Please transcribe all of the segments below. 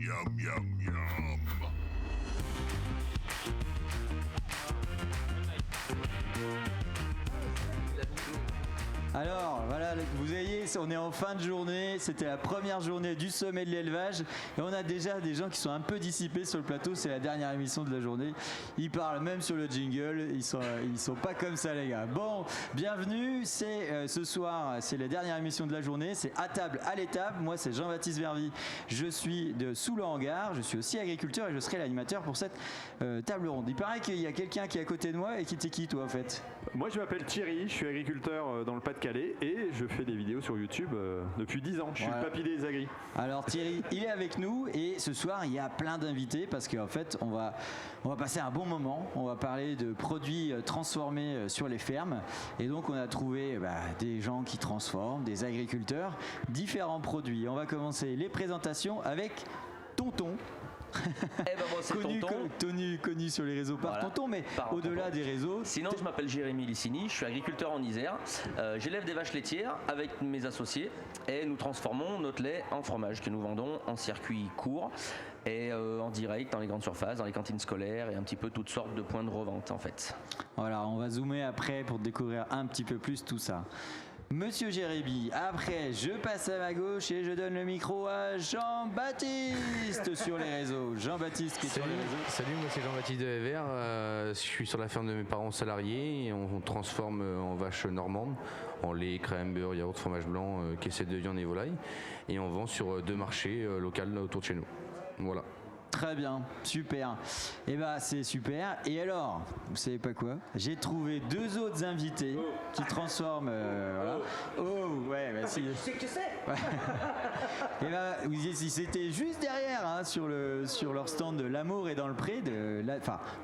yum, yum, yum. Alors voilà, vous voyez, on est en fin de journée, c'était la première journée du sommet de l'élevage et on a déjà des gens qui sont un peu dissipés sur le plateau, c'est la dernière émission de la journée, ils parlent même sur le jingle, ils sont pas comme ça les gars. Bon, bienvenue, c'est ce soir, c'est la dernière émission de la journée, c'est à table à l'étable, moi c'est Jean-Baptiste Vervy, je suis de sous le hangar, je suis aussi agriculteur et je serai l'animateur pour cette table ronde. Il paraît qu'il y a quelqu'un qui est à côté de moi et qui t'es qui toi en fait? Moi je m'appelle Thierry, je suis agriculteur dans le Pas-de-Calais et je fais des vidéos sur YouTube depuis 10 ans. Je suis le papy des agris. Alors Thierry, il est avec nous et ce soir il y a plein d'invités parce qu'en fait on va passer un bon moment. On va parler de produits transformés sur les fermes et donc on a trouvé des gens qui transforment, des agriculteurs, différents produits. On va commencer les présentations avec Tonton. Eh ben moi c'est Tonton. Connu sur les réseaux par Tonton, mais au-delà des réseaux. Sinon je m'appelle Jérémy Licini, je suis agriculteur en Isère. J'élève des vaches laitières avec mes associés et nous transformons notre lait en fromage que nous vendons en circuit court et en direct dans les grandes surfaces, dans les cantines scolaires et un petit peu toutes sortes de points de revente en fait. Voilà, on va zoomer après pour découvrir un petit peu plus tout ça. Monsieur Jérémy, après je passe à ma gauche et je donne le micro à Jean-Baptiste sur les réseaux. Jean-Baptiste qui est sur les réseaux. Salut, moi c'est Jean-Baptiste de Evert, je suis sur la ferme de mes parents salariés et on transforme en vache normande, en lait, crème, beurre, yaourt, fromage blanc, caissette de viande et volaille et on vend sur 2 marchés locaux autour de chez nous. Voilà. Très bien, super. Et c'est super. Et alors, vous savez pas quoi? J'ai trouvé 2 autres invités qui transforment. Voilà. Oh, ouais, si. Tu sais que tu sais. Et ils étaient juste derrière, sur leur stand de L'amour est dans le pré.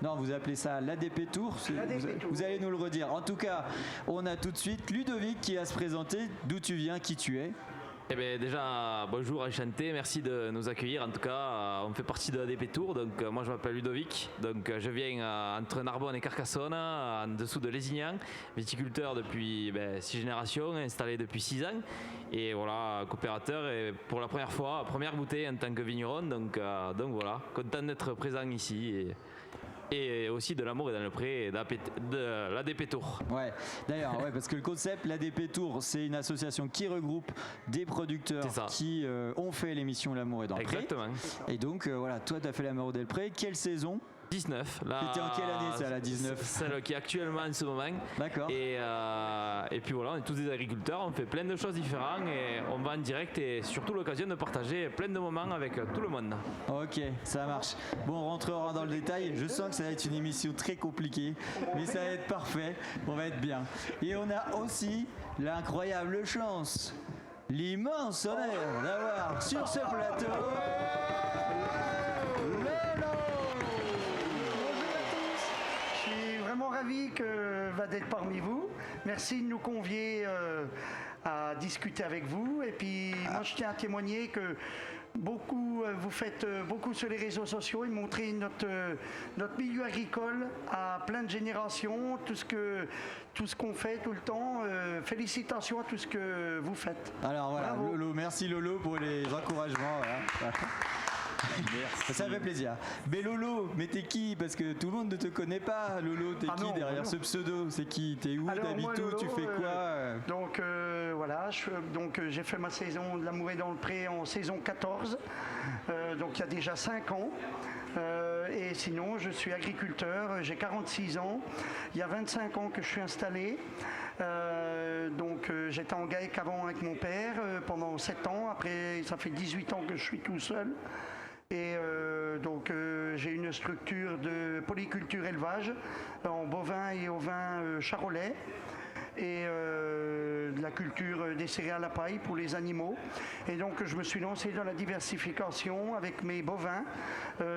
Non, vous appelez ça l'ADP Tour. Vous allez nous le redire. En tout cas, on a tout de suite Ludovic qui va se présenter. D'où tu viens, qui tu es. Eh bien déjà, bonjour, enchanté, merci de nous accueillir. En tout cas, on fait partie de ADP Tour, donc moi je m'appelle Ludovic, donc je viens entre Narbonne et Carcassonne, en dessous de Lézignan, viticulteur depuis 6 générations, installé depuis 6 ans, et voilà, coopérateur, et pour la première fois, première bouteille en tant que vigneron, donc voilà, content d'être présent ici. Et aussi de l'amour et dans le pré de l'ADP Tour. Ouais, d'ailleurs, parce que le concept, l'ADP Tour, c'est une association qui regroupe des producteurs qui ont fait l'émission L'amour est dans le pré. Exactement. Et donc, toi, tu as fait L'amour est dans le pré. Quelle saison? 19. C'était en quelle année ça, la 19? Celle qui est actuellement en ce moment. D'accord. Et puis voilà, on est tous des agriculteurs, on fait plein de choses différentes et on va en direct et surtout l'occasion de partager plein de moments avec tout le monde. Ok, ça marche. Bon, on rentrera dans le détail. Je sens que ça va être une émission très compliquée, mais ça va être parfait. On va être bien. Et on a aussi l'incroyable chance, l'immense honneur d'avoir sur ce plateau. Ravi d'être parmi vous. Merci de nous convier à discuter avec vous. Et puis moi je tiens à témoigner que vous faites beaucoup sur les réseaux sociaux et montrer notre milieu agricole à plein de générations, tout ce qu'on fait tout le temps. Félicitations à tout ce que vous faites. Alors voilà, Lolo, merci Lolo pour les encouragements. Voilà. Merci. Ça fait plaisir. Mais Lolo, t'es qui? Parce que tout le monde ne te connaît pas. Lolo, t'es qui derrière ce pseudo? C'est qui? T'es où? T'habites où? Tu fais quoi? Donc voilà, j'ai fait ma saison de L'amour est dans le pré en saison 14. Donc il y a déjà 5 ans. Et sinon, je suis agriculteur, j'ai 46 ans. Il y a 25 ans que je suis installé. J'étais en GAEC avant avec mon père pendant 7 ans. Après, ça fait 18 ans que je suis tout seul. Et j'ai une structure de polyculture élevage en bovin et ovin charolais et de la culture des céréales à paille pour les animaux. Et donc je me suis lancé dans la diversification avec mes bovins.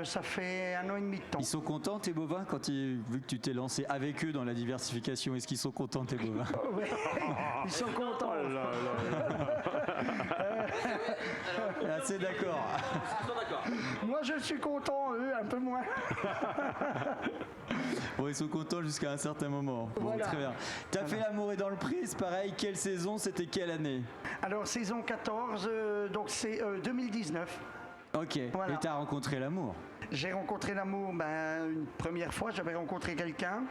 Ça fait 1 an et demi de temps. Ils sont contents tes bovins vu que tu t'es lancé avec eux dans la diversification? Est-ce qu'ils sont contents tes bovins? Oui, ils sont contents. C'est d'accord. Moi je suis content, eux un peu moins. Bon, ils sont contents jusqu'à un certain moment. Bon, voilà. Très bien. T'as fait L'amour est dans le pré, c'est pareil. Quelle saison? C'était quelle année? Alors saison 14, donc c'est 2019. Ok, Voilà. et t'as rencontré l'amour. J'ai rencontré l'amour une première fois, j'avais rencontré quelqu'un,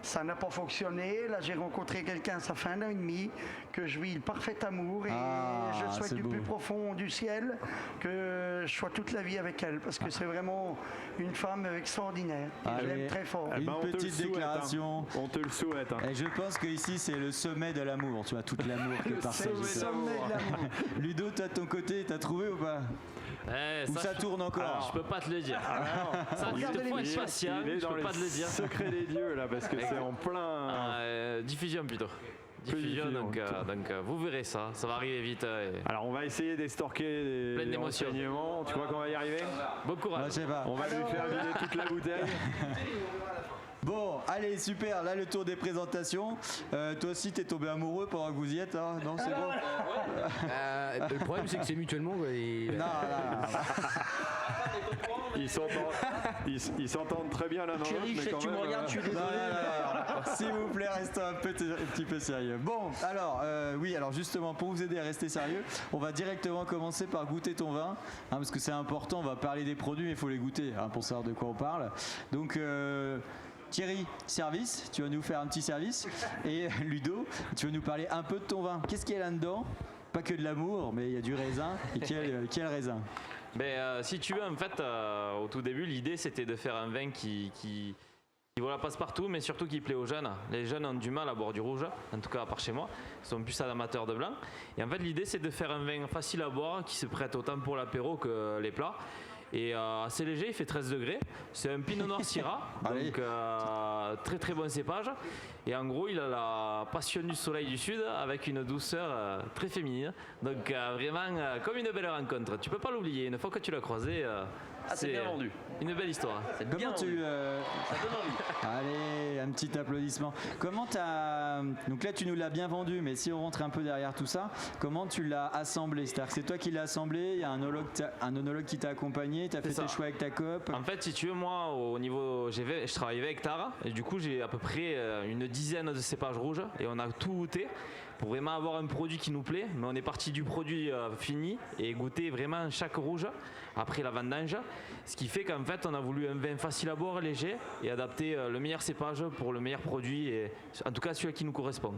ça n'a pas fonctionné. Là, j'ai rencontré quelqu'un, ça fait 1 an et demi, que je vis le parfait amour et je c'est souhaite du beau. plus profond du ciel que je sois toute la vie avec elle parce que c'est vraiment une femme extraordinaire. Et je Allez. l'aime très fort. Eh Une ben, on te le petite souhaite, déclaration. On te le souhaite. Et je pense que ici c'est le sommet de l'amour, tu vois, tout l'amour que partage. C'est le sommet de l'amour. Ludo, toi de ton côté, t'as trouvé ou pas? Ou ça je- tourne encore? Je peux pas te le dire. Ça, il Regarde te faut être l'émission. patient, Il est je dans peux les pas te le dire. secrets des dieux là, parce que c'est en plein. Diffusion plutôt. Diffusion, diffusion. donc vous verrez ça va arriver vite. Alors on va essayer d'estorquer Plein des d'émotions. renseignements. Tu crois qu'on va y arriver? Bon Moi, courage. je sais pas. On va lui faire vider toute la bouteille. Bon, allez, super, là le tour des présentations. Toi aussi t'es tombé amoureux pendant que vous y êtes, hein? Non, c'est bon? Le problème, c'est que c'est mutuellement. Quoi, et- Non, non. Ils s'entendent très bien l'un dans l'autre. Thierry, je mais sais que quand tu me même, regardes, je suis Non, désolé. non, non. S'il vous plaît, restez un petit peu sérieux. Bon, alors, oui, alors justement, pour vous aider à rester sérieux, on va directement commencer par goûter ton vin, parce que c'est important, on va parler des produits, mais il faut les goûter, pour savoir de quoi on parle. Donc, Thierry, service, tu vas nous faire un petit service. Et Ludo, tu vas nous parler un peu de ton vin. Qu'est-ce qu'il y a là-dedans? Pas que de l'amour, mais il y a du raisin. Et quel raisin? Si tu veux, en fait, au tout début, l'idée c'était de faire un vin qui voilà, passe partout, mais surtout qui plaît aux jeunes. Les jeunes ont du mal à boire du rouge, en tout cas à part chez moi. Ils sont plus amateurs de blanc. Et en fait, l'idée c'est de faire un vin facile à boire, qui se prête autant pour l'apéro que les plats. Et assez léger, il fait 13 degrés. C'est un pinot noir Syrah, Allez. donc très très bon cépage. Et en gros, il a la passion du soleil du sud avec une douceur très féminine. Donc vraiment comme une belle rencontre. Tu peux pas l'oublier. Une fois que tu l'as croisé, c'est bien vendu. Une belle histoire. C'est bien Comment vendu. tu... Ça donne envie. Allez, un petit applaudissement. Comment t'as... Donc là, tu nous l'as bien vendu, mais si on rentre un peu derrière tout ça, comment tu l'as assemblé? C'est-à-dire que c'est toi qui l'as assemblé, il y a un onologue qui t'a accompagné, t'as fait ça. tes choix avec ta coop. En fait, si tu veux, moi, au niveau, je travaille avec hectares et du coup, j'ai à peu près une dizaine de cépages rouges et on a tout goûté pour vraiment avoir un produit qui nous plaît. Mais on est parti du produit fini et goûter vraiment chaque rouge après la vendange. Ce qui fait qu'en fait, on a voulu un vin facile à boire, léger et adapter le meilleur cépage pour le meilleur produit et en tout cas celui qui nous correspond.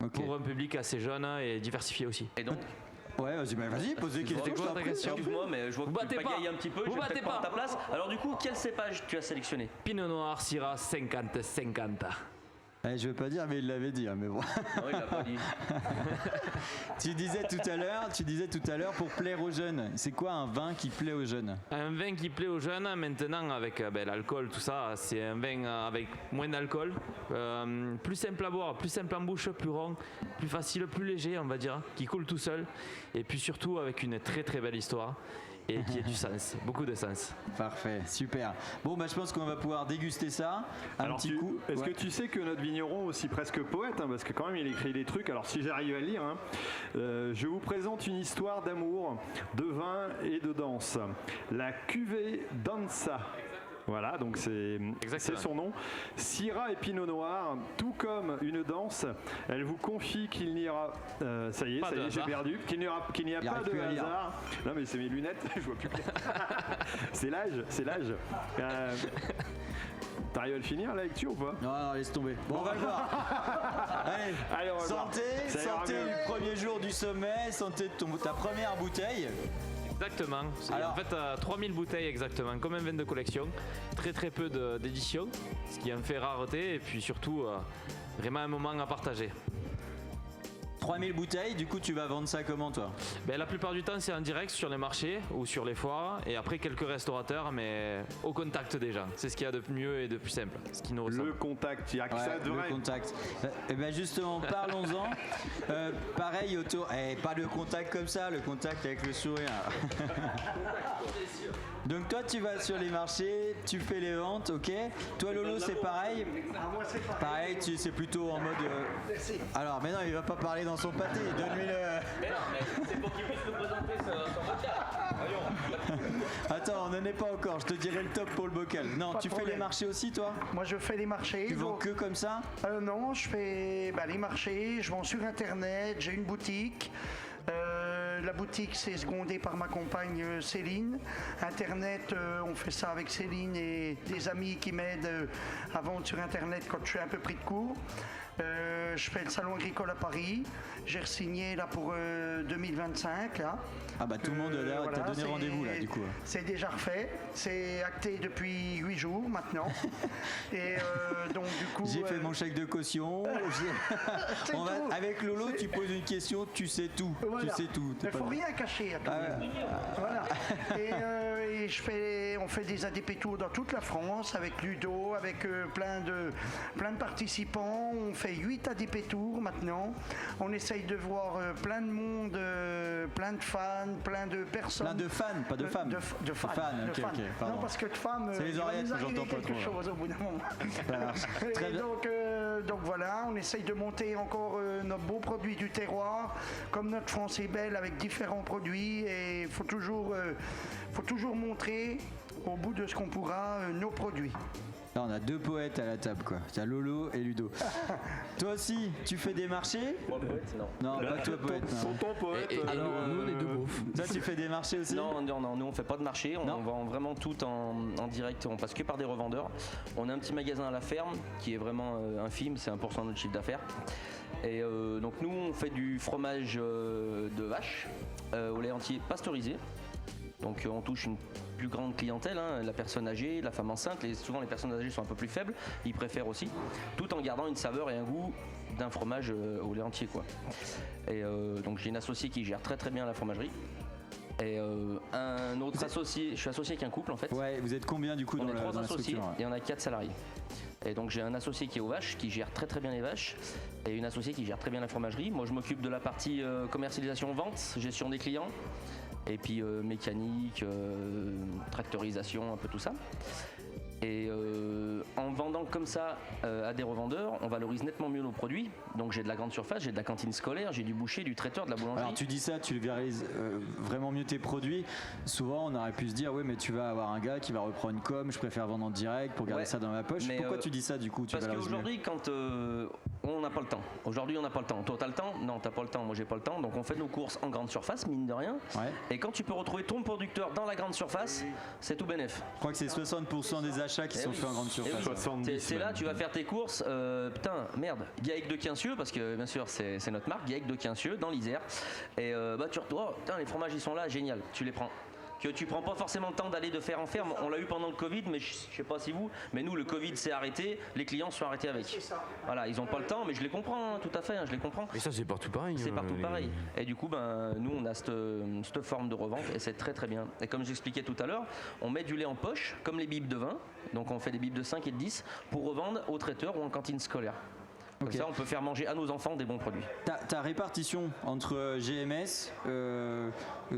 Ok. Pour un public assez jeune et diversifié aussi. Et donc, Ouais, vas-y, pose des questions. C'était quoi je t'en ta prie. question? excuse-moi, mais je vois Vous que tu battez pas. pagayes un petit peu. Vous Je vais battez peut-être prendre pas. ta place. Alors du coup, quel cépage tu as sélectionné? Pinot noir, Syrah, 50-50. Je veux pas dire, mais il l'avait dit, mais bon. Non, il l'a pas dit. Tu disais tout à l'heure, pour plaire aux jeunes, c'est quoi un vin qui plaît aux jeunes? Un vin qui plaît aux jeunes, maintenant avec l'alcool, tout ça, c'est un vin avec moins d'alcool, plus simple à boire, plus simple en bouche, plus rond, plus facile, plus léger, on va dire, qui coule tout seul, et puis surtout avec une très très belle histoire et qui a du sens, beaucoup de sens. Parfait, super. Bon, je pense qu'on va pouvoir déguster ça. Alors, Petit coup. est-ce Ouais. que tu sais que notre vigneron aussi presque poète, parce que quand même il écrit des trucs, alors si j'arrive à le lire, je vous présente une histoire d'amour, de vin et de danse. La cuvée Dansa. Voilà, donc c'est son nom. Syrah et Pinot Noir, tout comme une danse, elle vous confie qu'il n'y aura... ça y est, Pas de j'ai hasard. perdu. Qu'il n'y a Il pas arrive de plus à lire. hasard. Non mais c'est mes lunettes, je vois plus clair. C'est l'âge. T'arrives à le finir la lecture ou pas? Non, laisse tomber. Bon, on va le voir. Allez, on va le voir. santé, Ça ira santé mieux. du premier jour du sommet, santé de ta première bouteille. Exactement, c'est Alors- en fait 3000 bouteilles exactement, comme un vin de collection, très très peu d'éditions, ce qui en fait rareté et puis surtout vraiment un moment à partager. 3000 bouteilles, du coup tu vas vendre ça comment toi? La plupart du temps c'est en direct sur les marchés ou sur les foires et après quelques restaurateurs mais au contact des gens. C'est ce qu'il y a de mieux et de plus simple, ce qui nous ressemble. Le contact, il n'y a que Ouais, ça de le vrai. contact. Et bien justement, parlons-en. Pareil autour. Pas le contact comme ça, le contact avec le sourire. Donc toi tu vas sur les marchés, tu fais les ventes, ok. Toi Lolo c'est pareil. Pareil, c'est plutôt en mode. Alors mais non, il va pas parler dans son pâté, donne-lui le. Mais non, mais c'est pour qu'il puisse nous présenter son podcast. Attends, on n'en est pas encore, je te dirai le top pour le bocal. Non, Pas tu de fais les problème. marchés aussi toi? Moi, je fais les marchés. Tu vends donc- que comme ça? Non, je fais les marchés, je vends sur Internet, j'ai une boutique. la boutique, c'est secondé par ma compagne Céline. Internet, on fait ça avec Céline et des amis qui m'aident à vendre sur Internet quand je suis un peu pris de court. Je fais le salon agricole à Paris. J'ai re-signé là pour 2025. Là. Ah bah tout le monde t'a donné rendez-vous là du coup. C'est déjà refait. C'est acté depuis 8 jours maintenant. Et donc du coup. J'ai fait mon chèque de caution. Avec Lolo, tu poses une question, tu sais tout. Voilà. Tu sais tout. Il ne faut rien cacher à tout le monde. Voilà. Et on fait des ADP Tours dans toute la France avec Ludo, avec plein de participants. On fait 8 ADP Tours maintenant. On essaye de voir plein de monde, plein de fans, plein de personnes. Plein de fans, pas de femmes. De fans. Ok, pardon. Non, parce que de femmes, c'est les oreillettes, j'entends pas quelque trop. chose au bout d'un moment. Très bien. Donc voilà, on essaye de monter encore nos beaux produits du terroir, comme notre France est belle avec différents produits. Et il faut toujours montrer au bout de ce qu'on pourra nos produits. Là, on a 2 poètes à la table, quoi. T'as Lolo et Ludo. Toi aussi, tu fais des marchés? Moi, poète, non. Non, pas toi, poète. non. Ton poète. Et nous, on est deux beaufs. Toi, tu fais des marchés aussi? Non, nous on fait pas de marché, on vend vraiment tout en direct, on passe que par des revendeurs. On a un petit magasin à la ferme qui est vraiment infime, c'est 1% de notre chiffre d'affaires. Et donc nous on fait du fromage de vache au lait entier pasteurisé. Donc on touche une plus grande clientèle, hein, la personne âgée, la femme enceinte, souvent les personnes âgées sont un peu plus faibles, ils préfèrent aussi, tout en gardant une saveur et un goût d'un fromage au lait entier, quoi. Et donc j'ai une associée qui gère très très bien la fromagerie. Et un autre associé, je suis associé avec un couple en fait. Ouais, vous êtes combien du coup On dans est 3 la associés structure? et on a 4 salariés. Et donc j'ai un associé qui est aux vaches, qui gère très très bien les vaches, et une associée qui gère très bien la fromagerie. Moi je m'occupe de la partie commercialisation, vente, gestion des clients, et puis mécanique, tractorisation, un peu tout ça. Et en vendant comme ça à des revendeurs, on valorise nettement mieux nos produits. Donc j'ai de la grande surface, j'ai de la cantine scolaire, j'ai du boucher, du traiteur, de la boulangerie. Alors tu dis ça, tu valorises vraiment mieux tes produits. Souvent on aurait pu se dire, oui mais tu vas avoir un gars qui va reprendre une com, je préfère vendre en direct pour garder ça dans ma poche. Mais, Pourquoi tu dis ça du coup? Parce qu'aujourd'hui quand on n'a pas le temps. Aujourd'hui on n'a pas le temps. Toi t'as le temps? Non, t'as pas le temps, moi j'ai pas le temps. Donc on fait nos courses en grande surface, mine de rien. Ouais. Et quand tu peux retrouver ton producteur dans la grande surface, c'est tout bénef. Je crois que c'est 60% des achats qui sont faits en grande Eh surface. oui. 70 C'est là, même. tu vas faire tes courses. Putain, merde, Gaec de Quincieux, parce que bien sûr c'est notre marque, Gaec de Quincieux, dans l'Isère. Et tu retournes, putain, les fromages ils sont là, génial, tu les prends. Que tu prends pas forcément le temps d'aller de faire en ferme. On l'a eu pendant le Covid, mais je sais pas si vous, mais nous le Covid s'est arrêté, les clients sont arrêtés avec. Voilà, ils ont pas le temps, mais je les comprends, hein, tout à fait, hein, je les comprends. Et ça, c'est partout pareil. C'est partout les- pareil. Et du coup, nous, on a cette forme de revente et c'est très très bien. Et comme j'expliquais tout à l'heure, on met du lait en poche, comme les bibes de vin. Donc on fait des bibes de 5 et de 10 pour revendre aux traiteurs ou en cantine scolaire. Comme Ok. ça, on peut faire manger à nos enfants des bons produits. Ta répartition entre GMS,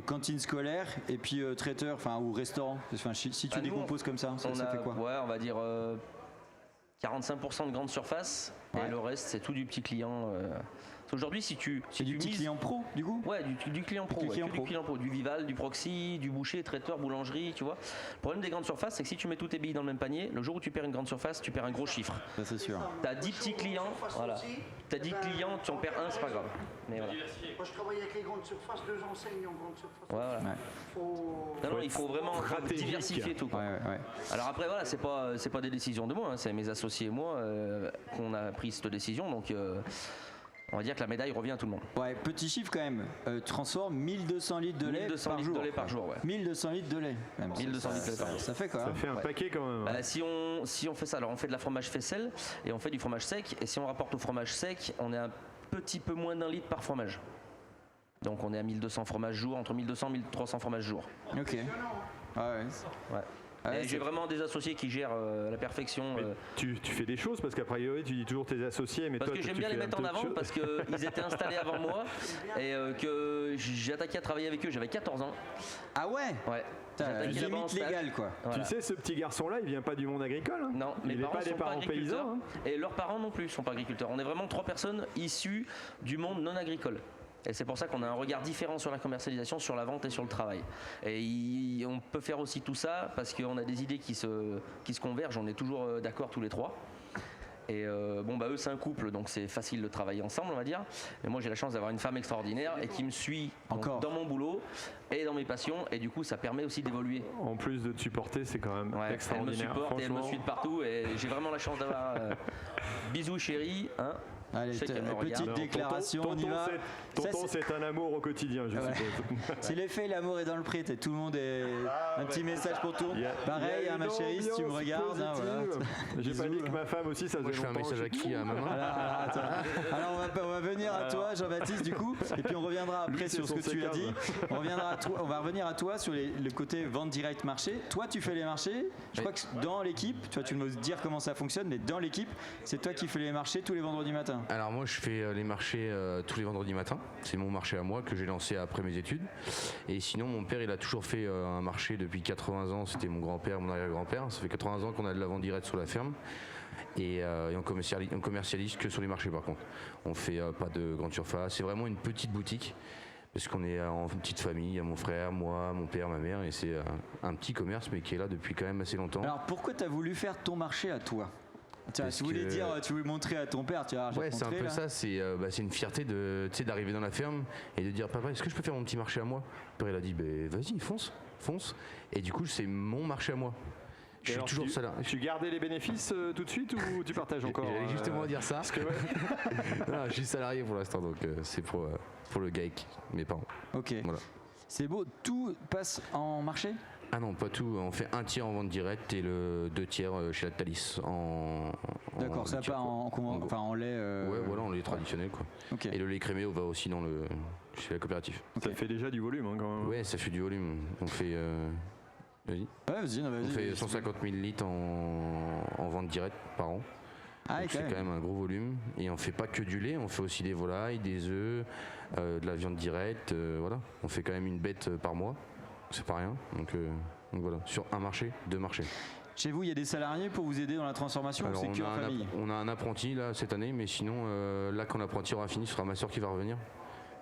cantine scolaire et puis traiteur, enfin ou restaurant. Enfin, si tu Nous, décomposes comme ça, ça on fait quoi? Ouais, on va dire 45% de grande surface Ouais. et le reste, c'est tout du petit client. Aujourd'hui, si tu C'est du petit mises- client pro du coup? Ouais, du client pro, Du client que pro. du client pro, du Vival, du Proxy, du boucher, traiteur, boulangerie, tu vois. Le problème des grandes surfaces, c'est que si tu mets tous tes billes dans le même panier, le jour où tu perds une grande surface, tu perds un gros chiffre. Ça c'est sûr. T'as 10 petits clients, voilà. T'as 10 clients, tu en perds un, c'est pas grave. Mais voilà. Moi, je travaille avec les grandes surfaces, 2 enseignes en grande surface. Voilà. Non, il faut vraiment stratégique. diversifier tout, quoi. Ouais. Alors après, voilà, c'est pas des décisions de moi, hein, c'est mes associés et moi qu'on a pris cette décision, donc on va dire que la médaille revient à tout le monde. Ouais, petit chiffre quand même. Transforme 1200 litres de lait 1200 par litres jour. de lait par jour, ouais. 1200 litres de lait. Quand même. 1200 litres de lait par jour. Ça fait quoi? Ça fait un paquet quand même. Bah, si on fait ça, alors on fait de la fromage faisselle et on fait du fromage sec, et si on rapporte au fromage sec, on est un petit peu moins d'1 litre par fromage. Donc on est à 1200 fromages jour, entre 1200 et 1300 fromages jour. Ok. Ah ouais. Ouais. Ah ouais, Et j'ai vraiment des associés qui gèrent à la perfection. Mais tu fais des choses parce qu'a priori tu dis toujours tes associés, mais Parce toi que j'aime tu bien les fais un mettre en peu de avant choses. parce qu'ils étaient installés avant moi et que j'ai attaqué à travailler avec eux, j'avais 14 ans. Ah ouais. Ouais. J'ai Putain, attaqué là-bas en limite stage. légale quoi. Voilà. Tu sais, ce petit garçon-là, il vient pas du monde agricole. Hein. Non, mes il n'est parents pas des sont pas parents agriculteurs paysans. hein. et leurs parents non plus sont pas agriculteurs. On est vraiment 3 personnes issues du monde non agricole. Et c'est pour ça qu'on a un regard différent sur la commercialisation, sur la vente et sur le travail. Et on peut faire aussi tout ça parce qu'on a des idées qui se convergent, on est toujours d'accord tous les 3. Et eux c'est un couple, donc c'est facile de travailler ensemble, on va dire. Mais moi j'ai la chance d'avoir une femme extraordinaire et qui me suit donc, dans mon boulot et dans mes passions, et du coup ça permet aussi d'évoluer. En plus de te supporter, c'est quand même extraordinaire. Elle me supporte et elle me suit de partout, et j'ai vraiment la chance d'avoir bisous chérie, hein. Allez, petite déclaration, on y va. Tonton, c'est un amour au quotidien, je suppose. C'est l'effet, l'amour est dans le prix. Tout le monde est. Un petit message pour tout. Pareil, ma chérie, si tu me regardes. Voilà. J'ai pas dit que ma femme aussi, ça faisait Je fais un longtemps. message à qui, à maman? Alors on va venir à toi, Jean-Baptiste, du coup, et puis on reviendra après sur ce que tu as dit. On va revenir à toi sur le côté vente directe marché. Toi, tu fais les marchés. Je crois que dans l'équipe, tu vas me dire comment ça fonctionne, mais dans l'équipe, c'est toi qui fais les marchés tous les vendredis matins. Alors moi je fais les marchés tous les vendredis matins, c'est mon marché à moi que j'ai lancé après mes études. Et sinon mon père il a toujours fait un marché depuis 80 ans, c'était mon grand-père, mon arrière-grand-père, ça fait 80 ans qu'on a de la vente directe sur la ferme. Et on commercialise que sur les marchés par contre. On fait pas de grande surface, c'est vraiment une petite boutique. Parce qu'on est en petite famille, il y a mon frère, moi, mon père, ma mère, et c'est un petit commerce mais qui est là depuis quand même assez longtemps. Alors pourquoi tu as voulu faire ton marché à toi ? Tu voulais montrer à ton père, ouais, c'est un peu ça, c'est une fierté d'arriver dans la ferme et de dire papa, est-ce que je peux faire mon petit marché à moi ? Le père il a dit vas-y, fonce. Et du coup, c'est mon marché à moi. Je suis toujours salarié. Tu gardais les bénéfices tout de suite ou tu partages encore J'allais justement dire ça. Parce que non, je suis salarié pour l'instant, donc c'est pour le GAEC, mes parents. Ok. Voilà. C'est beau, tout passe en marché ? Ah non, pas tout. On fait un tiers en vente directe et le 2 tiers chez la Thalys. D'accord, ça pas en lait. Ouais, voilà, en lait traditionnel quoi. Okay. Et le lait crémé va aussi chez la coopérative. Okay. Ça fait déjà du volume quand même. Ouais, ça fait du volume. On fait. Vas-y. Ouais, vas-y. On fait 150 000 litres en vente directe par an. Donc c'est quand même un gros volume. Et on fait pas que du lait, on fait aussi des volailles, des œufs, de la viande directe. Voilà. On fait quand même une bête par mois. C'est pas rien, donc voilà, sur un marché, 2 marchés. Chez vous, il y a des salariés pour vous aider dans la transformation? Alors, ou c'est que en famille? On a un apprenti là cette année, mais sinon là quand l'apprenti aura fini, ce sera ma soeur qui va revenir.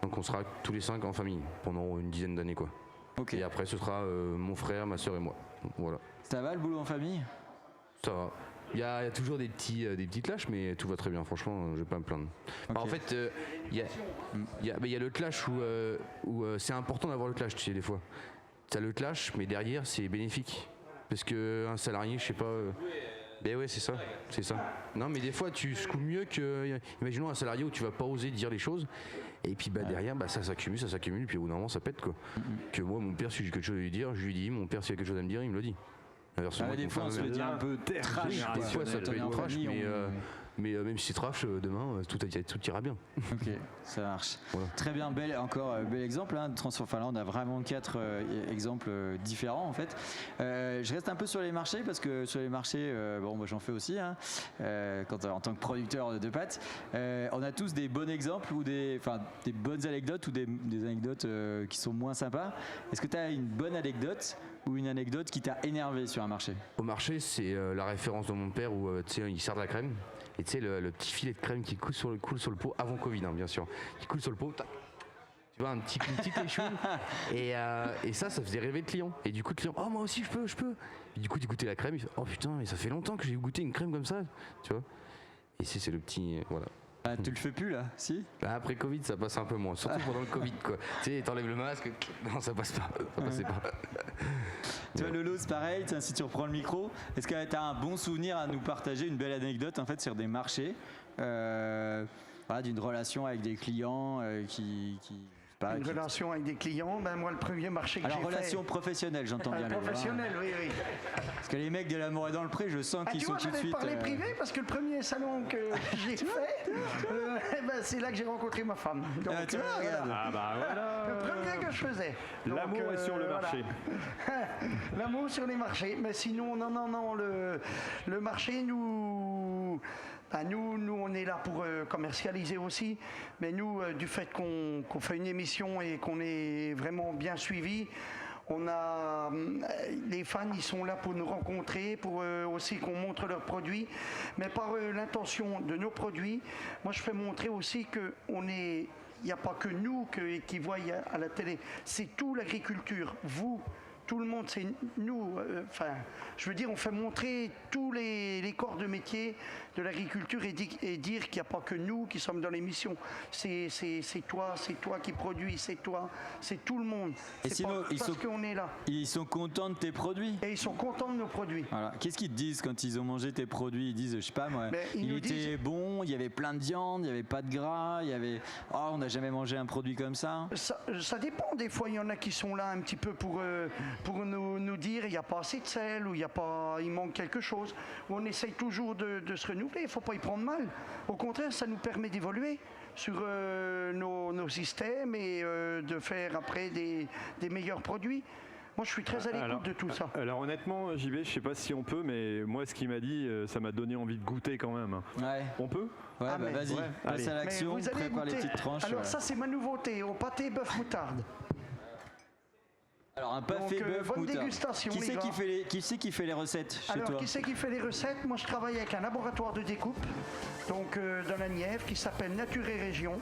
Donc on sera tous les 5 en famille pendant une dizaine d'années quoi. Okay. Et après ce sera mon frère, ma soeur et moi. Voilà. Ça va le boulot en famille? Ça va. Il y a toujours des petits clashs, mais tout va très bien, franchement, je vais pas me plaindre. Okay. Alors, en fait, il y a le clash où c'est important d'avoir le clash, tu sais, des fois. T'as le clash, mais derrière, c'est bénéfique. Parce qu'un salarié, je sais pas... Ben ouais, c'est ça. Non, mais des fois, tu secoues mieux que... Imaginons un salarié où tu vas pas oser dire les choses, et puis derrière, ça s'accumule, puis au bout d'un moment, ça pète, quoi. Que moi, mon père, si j'ai quelque chose à lui dire, je lui dis, mon père, s'il y a quelque chose à me dire, il me le dit. Des fois, on se le dit un peu trash. Des fois, ça peut être trash, mais même si c'est trash, demain, tout ira bien. Ok, ça marche. Voilà. Très bien, bel exemple. Hein, là, on a vraiment 4 exemples différents, en fait. Je reste un peu sur les marchés, parce que sur les marchés, moi j'en fais aussi, hein, en tant que producteur de pâtes. On a tous des bons exemples, ou des bonnes anecdotes, ou des anecdotes qui sont moins sympas. Est-ce que tu as une bonne anecdote ou une anecdote qui t'a énervé sur un marché? Au marché, c'est la référence de mon père où il sert de la crème. Et tu sais, le petit filet de crème qui coule sur le pot, avant Covid, hein, bien sûr, qui coule sur le pot, tu vois, une petite échoue. Et ça faisait rêver le client. Et du coup, le client, oh, moi aussi, je peux. Et du coup, tu goûtais la crème, il fait, oh putain, mais ça fait longtemps que j'ai goûté une crème comme ça, tu vois. Et c'est le petit, voilà. Ah, tu le fais plus là, si? Après Covid, ça passe un peu moins, surtout pendant le Covid, quoi. Tu sais, t'enlèves le masque, non, ça passe pas, ça passait pas. Tu vois, Lolo, c'est pareil, si tu reprends le micro, est-ce que tu as un bon souvenir à nous partager, une belle anecdote en fait sur des marchés, d'une relation avec des clients une relation avec des clients, moi le premier marché que j'ai fait... Alors relation professionnelle, j'entends bien. Professionnelle, oui. Parce que les mecs de l'amour est dans le pré, je sens qu'ils sont tout de suite... Tu vois, j'avais parlé privé parce que le premier salon que j'ai fait, c'est là que j'ai rencontré ma femme. Donc, tu vois, regarde. Voilà. Le premier que je faisais. L'amour est sur le marché. L'amour sur les marchés. Mais sinon, non, le marché, nous, on est là pour commercialiser aussi, mais nous, du fait qu'on fait une émission et qu'on est vraiment bien suivi, les fans, ils sont là pour nous rencontrer, pour aussi qu'on montre leurs produits, mais par l'intention de nos produits, moi je fais montrer aussi il n'y a pas que nous qui voient à la télé, c'est tout l'agriculture, vous, tout le monde, c'est nous. Je veux dire, on fait montrer tous les corps de métier de l'agriculture et dire qu'il n'y a pas que nous qui sommes dans l'émission. C'est toi qui produis, c'est toi, c'est tout le monde. Et C'est sinon, pas parce qu'on est là. Ils sont contents de tes produits. Et ils sont contents de nos produits. Voilà. Qu'est-ce qu'ils te disent quand ils ont mangé tes produits? Ils disent, je sais pas moi, Mais ils il nous était disent- bon, il y avait plein de viande, il y avait pas de gras, il y avait, on n'a jamais mangé un produit comme ça. Ça dépend, des fois il y en a qui sont là un petit peu pour nous dire il n'y a pas assez de sel ou il manque quelque chose. On essaye toujours de se renouveler, il ne faut pas y prendre mal. Au contraire, ça nous permet d'évoluer sur nos systèmes et de faire après des meilleurs produits. Moi je suis très à l'écoute de tout ça. Alors honnêtement, JB, je sais pas si on peut, mais moi ce qu'il m'a dit, ça m'a donné envie de goûter quand même. Ouais. On peut? Ouais, Ah, mais- vas-y, ouais, passe allez. à Mais l'action, vous allez prépare les goûter. petites tranches. Alors voilà. ça c'est ma nouveauté, au pâté bœuf moutarde. Alors un pâté Donc, bœuf bonne moutarde. dégustation, Qui les c'est gars. qui fait les recettes chez Alors, toi? qui c'est qui fait les recettes? Moi, je travaille avec un laboratoire de découpe, donc dans la Nièvre, qui s'appelle Nature et Région.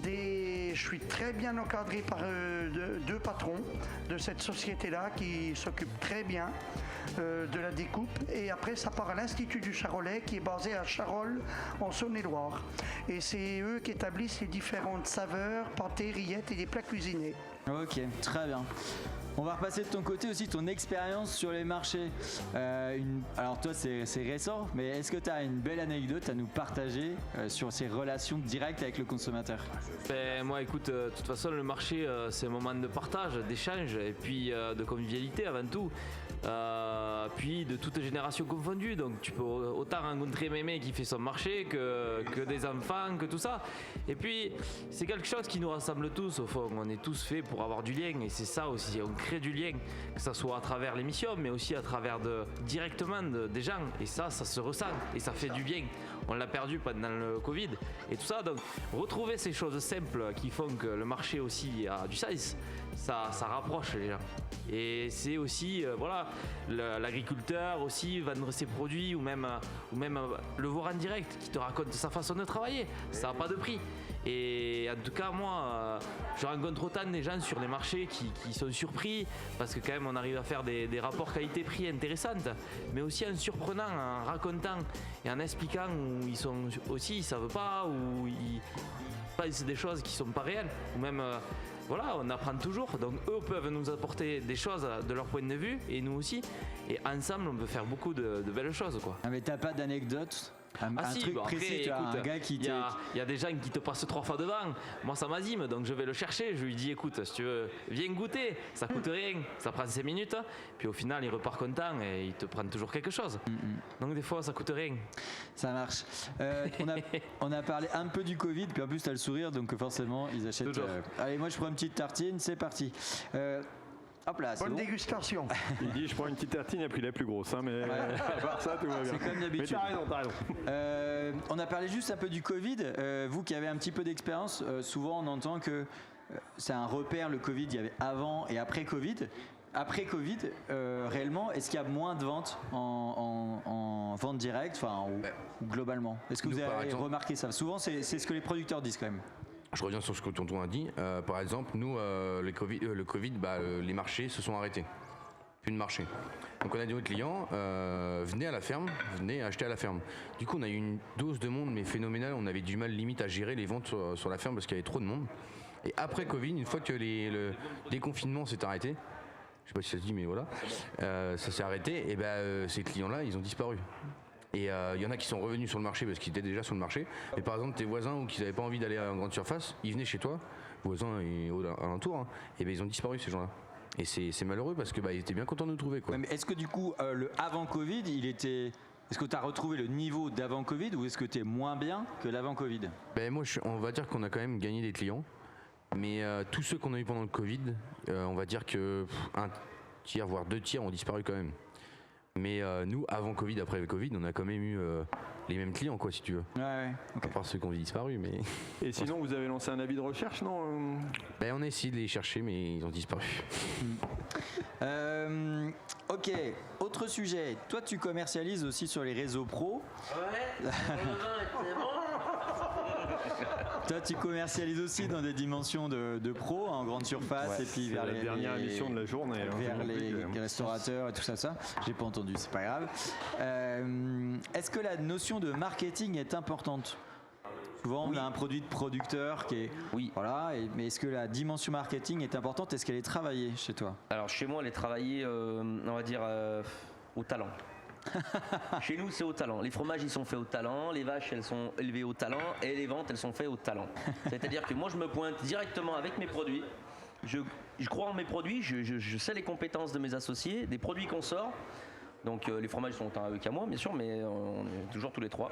Je suis très bien encadré par deux patrons de cette société-là qui s'occupent très bien de la découpe. Et après, ça part à l'Institut du Charolais, qui est basé à Charolles, en Saône-et-Loire. Et c'est eux qui établissent les différentes saveurs, pâtés, rillettes et des plats cuisinés. Ok, très bien. On va repasser de ton côté aussi ton expérience sur les marchés. Alors toi c'est récent, mais est-ce que tu as une belle anecdote à nous partager sur ces relations directes avec le consommateur? Ben, moi, écoute, de toute façon, le marché, c'est un moment de partage, d'échange et puis de convivialité avant tout. Puis de toutes générations confondues. Donc, tu peux autant rencontrer mémé qui fait son marché que des enfants, que tout ça. Et puis, c'est quelque chose qui nous rassemble tous, au fond. On est tous faits pour avoir du lien et c'est ça aussi. On crée du lien, que ce soit à travers l'émission, mais aussi à travers directement des gens. Et ça se ressent et ça fait du bien. On l'a perdu pendant le Covid et tout ça. Donc, retrouver ces choses simples qui font que le marché aussi a du sens, ça rapproche les gens. Et c'est aussi, voilà, l'agriculteur aussi vendre ses produits ou même le voir en direct qui te raconte sa façon de travailler. Ça n'a pas de prix. Et en tout cas, moi, je rencontre autant des gens sur les marchés qui sont surpris parce que quand même on arrive à faire des rapports qualité-prix intéressantes, mais aussi en surprenant, en racontant et en expliquant où ils sont aussi, ils savent pas, ou ils pensent des choses qui sont pas réelles, ou même voilà, on apprend toujours. Donc eux peuvent nous apporter des choses de leur point de vue et nous aussi. Et ensemble, on peut faire beaucoup de belles choses, quoi. Ah mais t'as pas d'anecdote? Un Ah si, truc bon, précis, après, tu vois, écoute, un gars qui il y a des gens qui te passent 3 fois devant. Moi, ça m'azime, donc je vais le chercher. Je lui dis, écoute, si tu veux, viens goûter. Ça coûte rien, ça prend 5 minutes. Puis au final, il repart content et il te prend toujours quelque chose. Donc des fois, ça coûte rien. Ça marche. On a parlé un peu du Covid, puis en plus t'as le sourire, donc forcément ils achètent. Toujours. Allez, moi je prends une petite tartine, c'est parti. Hop là, c'est Bonne bon. dégustation. Il dit je prends une petite tartine et puis la plus grosse, hein, mais à part ça tout va bien. C'est comme d'habitude. Mais t'as raison. On a parlé juste un peu du Covid. Vous qui avez un petit peu d'expérience, souvent on entend que c'est un repère, le Covid, il y avait avant et après Covid. Après Covid, réellement, est-ce qu'il y a moins de ventes en vente directe, enfin, ou globalement? Est-ce que Nous, vous par avez exemple- remarqué ça? Souvent, c'est ce que les producteurs disent quand même. Je reviens sur ce que tonton a dit. Par exemple, nous, le Covid, les marchés se sont arrêtés. Plus de marché. Donc on a dit aux clients, venez à la ferme, venez acheter à la ferme. Du coup, on a eu une dose de monde, mais phénoménale. On avait du mal limite à gérer les ventes sur la ferme parce qu'il y avait trop de monde. Et après Covid, une fois que le déconfinement s'est arrêté, je sais pas si ça se dit, mais voilà, ça s'est arrêté, et ces clients-là, ils ont disparu. Et il y en a qui sont revenus sur le marché parce qu'ils étaient déjà sur le marché. Et par exemple, tes voisins ou qui n'avaient pas envie d'aller en grande surface, ils venaient chez toi, voisins et alentours, hein, et ils ont disparu ces gens-là. Et c'est malheureux parce que ils étaient bien contents de nous trouver, quoi. Ouais, mais est-ce que du coup, le avant Covid, est-ce que tu as retrouvé le niveau d'avant Covid ou est-ce que tu es moins bien que l'avant Covid? Moi, on va dire qu'on a quand même gagné des clients. Mais tous ceux qu'on a eu pendant le Covid, on va dire que un tiers, voire 2 tiers ont disparu quand même. Mais nous, avant Covid, après le Covid, on a quand même eu les mêmes clients, quoi, si tu veux. Ouais, ok. À part ceux qui ont disparu, mais... Et sinon, vous avez lancé un avis de recherche, non? on a essayé de les chercher, mais ils ont disparu. Ok, autre sujet. Toi, tu commercialises aussi sur les réseaux pro. Ouais, c'est bon. Toi, tu commercialises aussi dans des dimensions de pro, en grande surface, et puis C'est vers la dernière émission de la journée. hein, vers c'est les compliqué. restaurateurs et tout ça. J'ai pas entendu, c'est pas grave. Est-ce que la notion de marketing est importante? Souvent, on a un produit de producteur qui est. Oui. Voilà, mais est-ce que la dimension marketing est importante? Est-ce qu'elle est travaillée chez toi? Alors chez moi, elle est travaillée, on va dire, au talent. Chez nous, c'est au talent. Les fromages, ils sont faits au talent. Les vaches, elles sont élevées au talent. Et les ventes, elles sont faites au talent. C'est-à-dire que moi, je me pointe directement avec mes produits. Je crois en mes produits. Je sais les compétences de mes associés, des produits qu'on sort. Donc les fromages sont autant à eux qu'à moi, bien sûr, mais on est toujours tous les trois.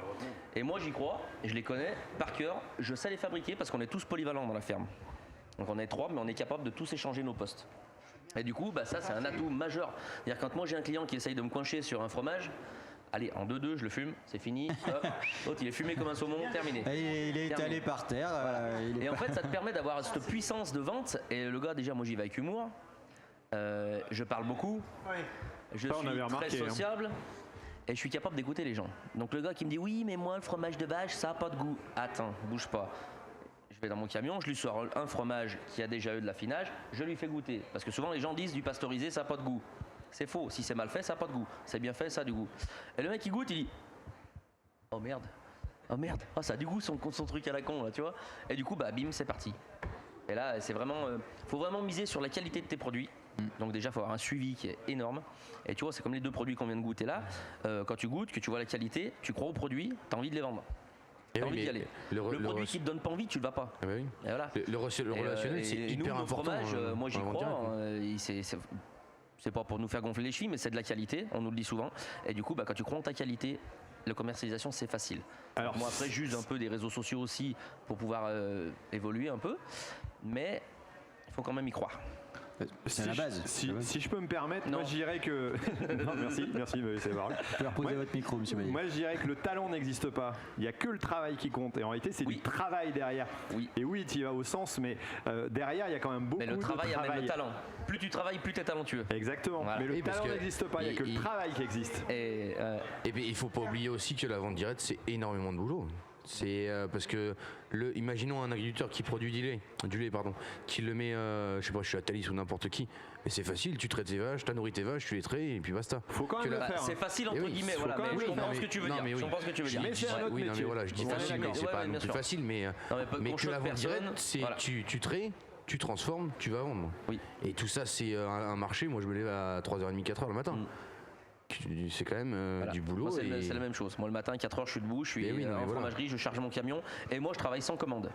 Et moi, j'y crois. Je les connais par cœur. Je sais les fabriquer parce qu'on est tous polyvalents dans la ferme. Donc on est 3, mais on est capable de tous échanger nos postes. Et du coup, ça c'est un atout majeur. C'est-à-dire quand moi j'ai un client qui essaye de me coincher sur un fromage, allez, en 2-2, je le fume, c'est fini. Hop. L'autre, il est fumé comme un saumon, terminé. Il est étalé Terminé. par terre. Et en fait, ça te permet d'avoir cette puissance de vente. Et le gars, déjà, moi j'y vais avec humour. Je parle beaucoup. Je Ça, on suis avait remarqué, très sociable. Et je suis capable d'écouter les gens. Donc le gars qui me dit oui, mais moi le fromage de vache, ça n'a pas de goût. Attends, bouge pas. Je vais dans mon camion, je lui sors un fromage qui a déjà eu de l'affinage, je lui fais goûter. Parce que souvent les gens disent du pasteurisé, ça n'a pas de goût. C'est faux, si c'est mal fait, ça n'a pas de goût. C'est bien fait, ça a du goût. Et le mec il goûte, il dit oh merde, oh ça a du goût son truc à la con là, tu vois. Et du coup, bim, c'est parti. Et là, c'est vraiment, faut vraiment miser sur la qualité de tes produits. Donc déjà, il faut avoir un suivi qui est énorme. Et tu vois, c'est comme les 2 produits qu'on vient de goûter là. Quand tu goûtes, que tu vois la qualité, tu crois aux produits, tu as envie de les vendre. T'as envie d'y aller. Le produit qui te donne pas envie, tu le vas pas. Ah bah oui. Et voilà. Le relationnel, c'est Et nous, hyper nos important. fromages, moi j'y dans la vente crois. directe. C'est pas pour nous faire gonfler les chevilles, mais c'est de la qualité, on nous le dit souvent. Et du coup, quand tu crois en ta qualité, la commercialisation c'est facile. Alors, Moi après, j'use un peu des réseaux sociaux aussi pour pouvoir évoluer un peu. Mais il faut quand même y croire. C'est la base. Si je peux me permettre, Non. moi je dirais que. Non, merci, vous m'avez laissé parler. Vous pouvez reposer votre micro, monsieur Maillet. Moi je dirais que le talent n'existe pas. Il n'y a que le travail qui compte. Et en réalité, c'est Oui. du travail derrière. Oui. Et oui, tu y vas au sens, mais derrière, il y a quand même beaucoup Mais le de travail travail. amène le talent. Plus tu travailles, plus tu es talentueux. Exactement. Voilà. Mais le Oui, parce talent que n'existe pas. Il n'y a que le travail qui existe. Et Et puis il faut pas oublier aussi que la vente directe c'est énormément de boulot. C'est parce que imaginons un agriculteur qui produit du lait, qui le met, je sais pas, chez Atalis ou n'importe qui. Mais c'est facile, tu traites tes vaches, tu nourris tes vaches, tu les traites et puis basta. Faut quand même Que le la- faire. c'est facile Eh entre oui, guillemets, faut voilà. quand même Mais je le comprends faire. ce que tu veux Non, dire. mais Je oui. comprends ce que tu veux dire. Mais c'est un autre Oui, non, mais métier. voilà, je dis Ouais, facile, mais d'accord. c'est Ouais, pas ouais, non bien plus sûr. facile, mais Non, mais que qu'on la choque vente directe, personne, c'est voilà. tu traites, tu transformes, tu vas vendre. Oui. Et tout ça, c'est un marché. Moi, je me lève à 3h30, 4h le matin. C'est quand même Voilà. du boulot. Moi, c'est et- la même chose. Moi, le matin, 4h, je suis debout, je suis Eh oui, non, mais en voilà. fromagerie, je charge mon camion. Et moi, je travaille sans commande.